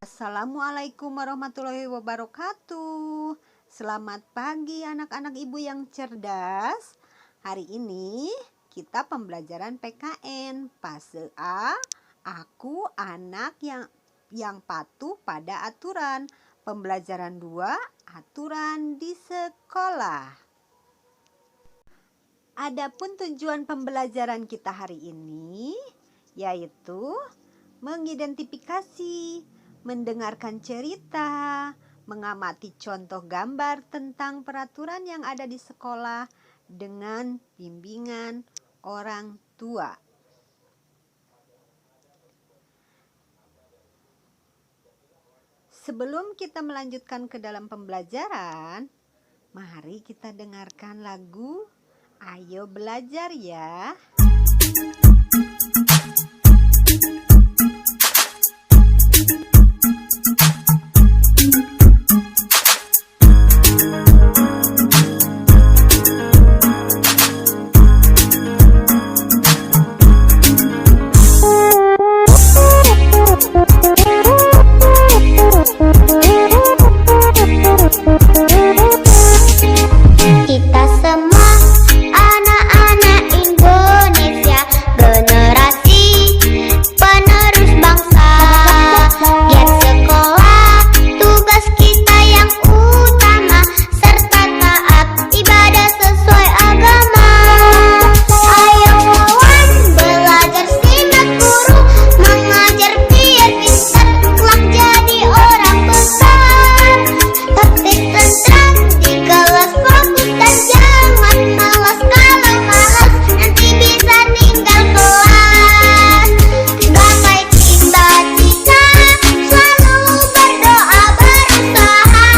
Assalamualaikum warahmatullahi wabarakatuh. Selamat pagi anak-anak ibu yang cerdas. Hari ini kita pembelajaran PKN fase A. Aku anak yang patuh pada aturan. Pembelajaran 2, aturan di sekolah. Adapun tujuan pembelajaran kita hari ini yaitu mengidentifikasi, mendengarkan cerita, mengamati contoh gambar tentang peraturan yang ada di sekolah dengan bimbingan orang tua. Sebelum kita melanjutkan ke dalam pembelajaran, mari kita dengarkan lagu Ayo Belajar Ya. Kita semua anak-anak Indonesia, generasi penerus bangsa. Giat sekolah, tugas kita yang utama, serta taat ibadah sesuai agama. Ayo kawan, belajar simak guru, mengajar biar pintar, kelak jadi orang besar. Tertib tentram di kelas, fokus dan jangan malas. Kalau malas nanti bisa tinggal kelas. Gapai cita-cita, selalu berdoa berusaha,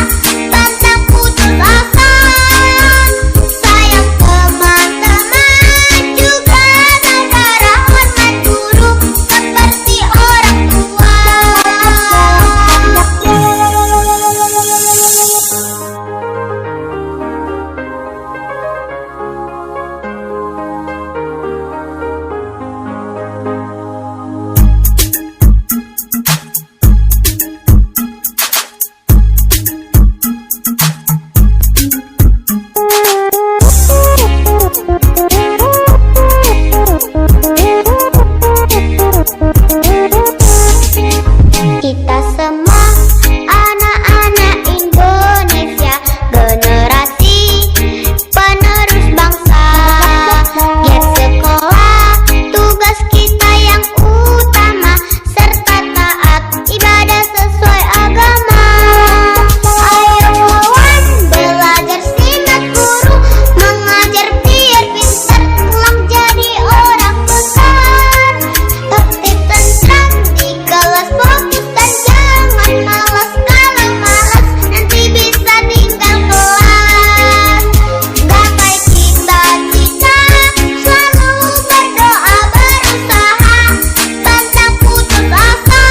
pantang putus asa. Sayang teman-teman, juga saudara, hormat guru seperti orang tua. Kita semua anak-anak Indonesia, generasi penerus bangsa. Giat sekolah, tugas kita yang utama, serta taat ibadah sesuai agama. Ayo kawan, belajar simak guru, mengajar biar pintar, kelak jadi orang besar. Tertib tentram di kelas, fokus dan jangan malas. Kalau malas nanti bisa tinggal kelas. Gapai cita-cita, selalu berdoa berusaha, pantang putus asa.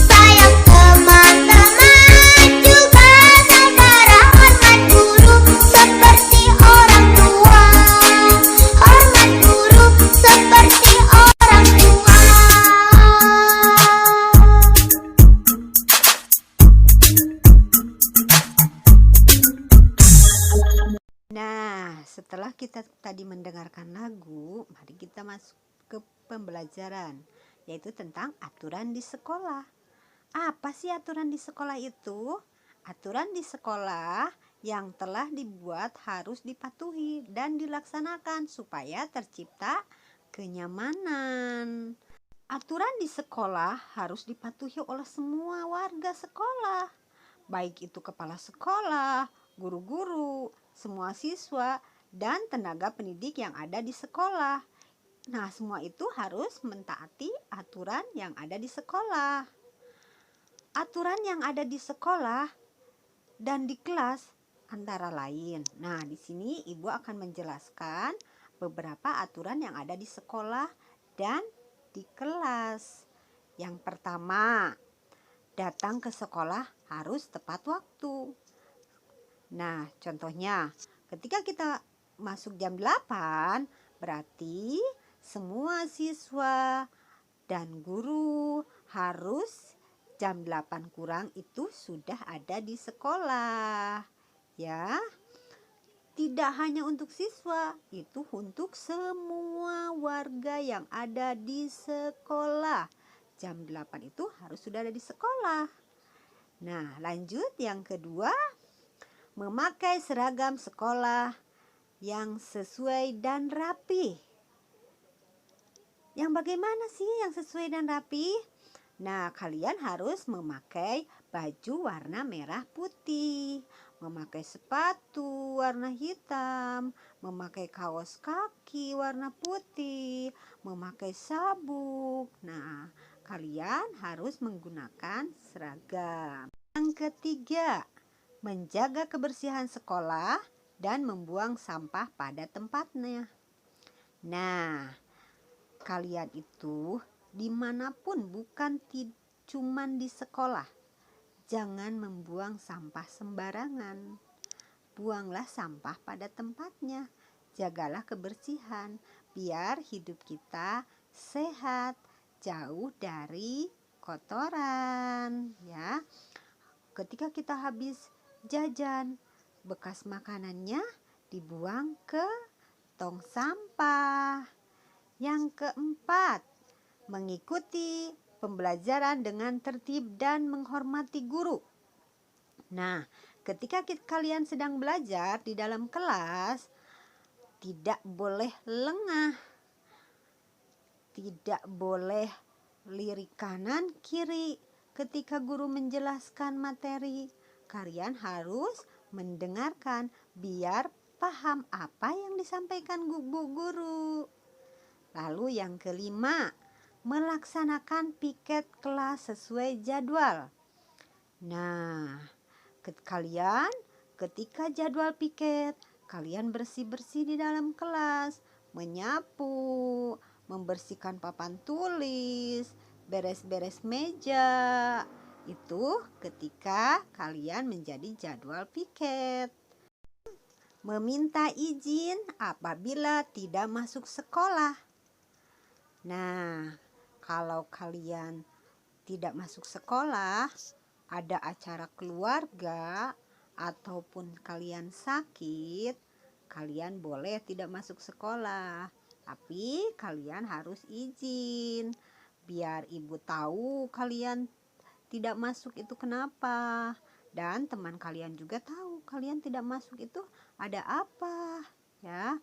Sayang teman-teman, juga saudara, hormat guru seperti orang tua. Hormat guru seperti orang tua. Nah, setelah kita tadi mendengarkan lagu, mari kita masuk ke pembelajaran, yaitu tentang aturan di sekolah. Apa sih aturan di sekolah itu? Aturan di sekolah yang telah dibuat harus dipatuhi dan dilaksanakan supaya tercipta kenyamanan. Aturan di sekolah harus dipatuhi oleh semua warga sekolah, baik itu kepala sekolah, guru-guru, semua siswa, dan tenaga pendidik yang ada di sekolah. Nah, semua itu harus mentaati aturan yang ada di sekolah. Aturan yang ada di sekolah dan di kelas antara lain. Nah, di sini Ibu akan menjelaskan beberapa aturan yang ada di sekolah dan di kelas. Yang pertama, datang ke sekolah harus tepat waktu. Nah, contohnya ketika kita masuk jam 8, berarti semua siswa dan guru harus jam 8 kurang itu sudah ada di sekolah. Ya, tidak hanya untuk siswa, itu untuk semua warga yang ada di sekolah. Jam 8 itu harus sudah ada di sekolah. Nah, lanjut yang kedua, memakai seragam sekolah yang sesuai dan rapi. Yang bagaimana sih yang sesuai dan rapi? Nah, kalian harus memakai baju warna merah putih, memakai sepatu warna hitam, memakai kaos kaki warna putih, memakai sabuk. Nah, kalian harus menggunakan seragam. Yang ketiga, menjaga kebersihan sekolah dan membuang sampah pada tempatnya. Nah, kalian itu dimanapun, bukan cuman di sekolah, jangan membuang sampah sembarangan. Buanglah sampah pada tempatnya. Jagalah kebersihan biar hidup kita sehat, jauh dari kotoran, ya. Ketika kita habis jajan, bekas makanannya dibuang ke tong sampah. Yang keempat, mengikuti pembelajaran dengan tertib dan menghormati guru. Nah, ketika kalian sedang belajar di dalam kelas, tidak boleh lengah, tidak boleh lirik kanan kiri. Ketika guru menjelaskan materi, kalian harus mendengarkan biar paham apa yang disampaikan bu guru. Lalu yang kelima, melaksanakan piket kelas sesuai jadwal. Nah, kalian ketika jadwal piket, kalian bersih-bersih di dalam kelas, menyapu, membersihkan papan tulis, beres-beres meja. Itu ketika kalian menjadi jadwal piket. Meminta izin apabila tidak masuk sekolah. Nah, kalau kalian tidak masuk sekolah, ada acara keluarga, ataupun kalian sakit, kalian boleh tidak masuk sekolah. Tapi kalian harus izin, biar ibu tahu kalian tidak masuk itu kenapa. Dan teman kalian juga tahu kalian tidak masuk itu ada apa, ya.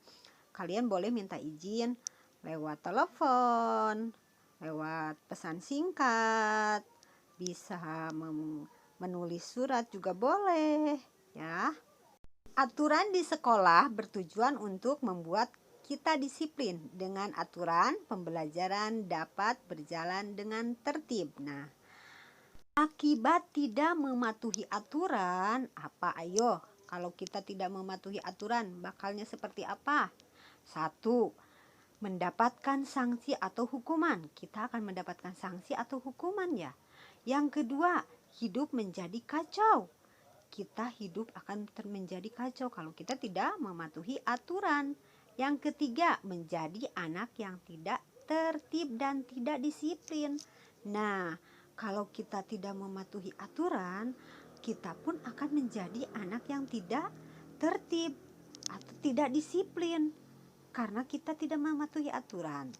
Kalian boleh minta izin lewat telepon, lewat pesan singkat, bisa menulis surat juga boleh, ya. Aturan di sekolah bertujuan untuk membuat kita disiplin. Dengan aturan, pembelajaran dapat berjalan dengan tertib. Nah, akibat tidak mematuhi aturan, apa ayo? Kalau kita tidak mematuhi aturan, bakalnya seperti apa? 1. Mendapatkan sanksi atau hukuman. Kita akan mendapatkan sanksi atau hukuman, ya. Yang kedua, hidup menjadi kacau. Kita hidup akan menjadi kacau kalau kita tidak mematuhi aturan. Yang ketiga, menjadi anak yang tidak tertib dan tidak disiplin. Nah, kalau kita tidak mematuhi aturan, kita pun akan menjadi anak yang tidak tertib atau tidak disiplin. Karena kita tidak mematuhi aturan.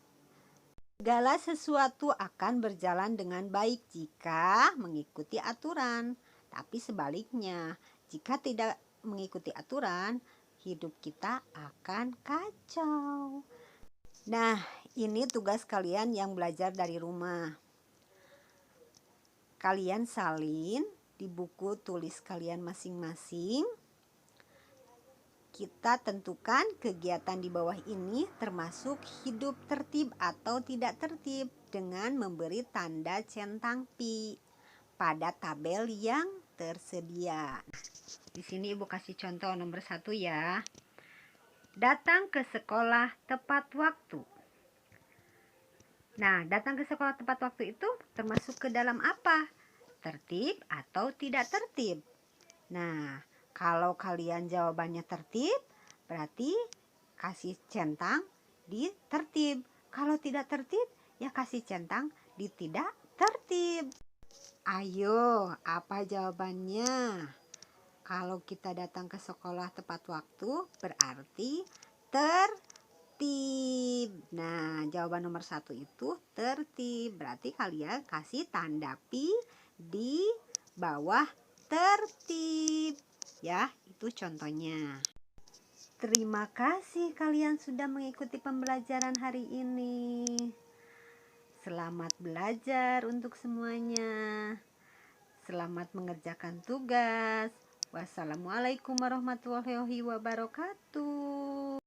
Segala sesuatu akan berjalan dengan baik jika mengikuti aturan. Tapi sebaliknya, jika tidak mengikuti aturan, hidup kita akan kacau. Nah, ini tugas kalian yang belajar dari rumah. Kalian salin di buku tulis kalian masing-masing. Kita tentukan kegiatan di bawah ini termasuk hidup tertib atau tidak tertib dengan memberi tanda centang pi pada tabel yang tersedia. Di sini ibu kasih contoh nomor 1, ya. Datang ke sekolah tepat waktu. Nah, datang ke sekolah tepat waktu itu termasuk ke dalam apa? Tertib atau tidak tertib? Nah, kalau kalian jawabannya tertib, berarti kasih centang di tertib. Kalau tidak tertib, ya kasih centang di tidak tertib. Ayo, apa jawabannya? Kalau kita datang ke sekolah tepat waktu, berarti tertib. Nah, jawaban nomor 1 itu tertib. Berarti kalian kasih tanda pi di bawah tertib. Ya, itu contohnya. Terima kasih kalian sudah mengikuti pembelajaran hari ini. Selamat belajar untuk semuanya. Selamat mengerjakan tugas. Wassalamualaikum warahmatullahi wabarakatuh.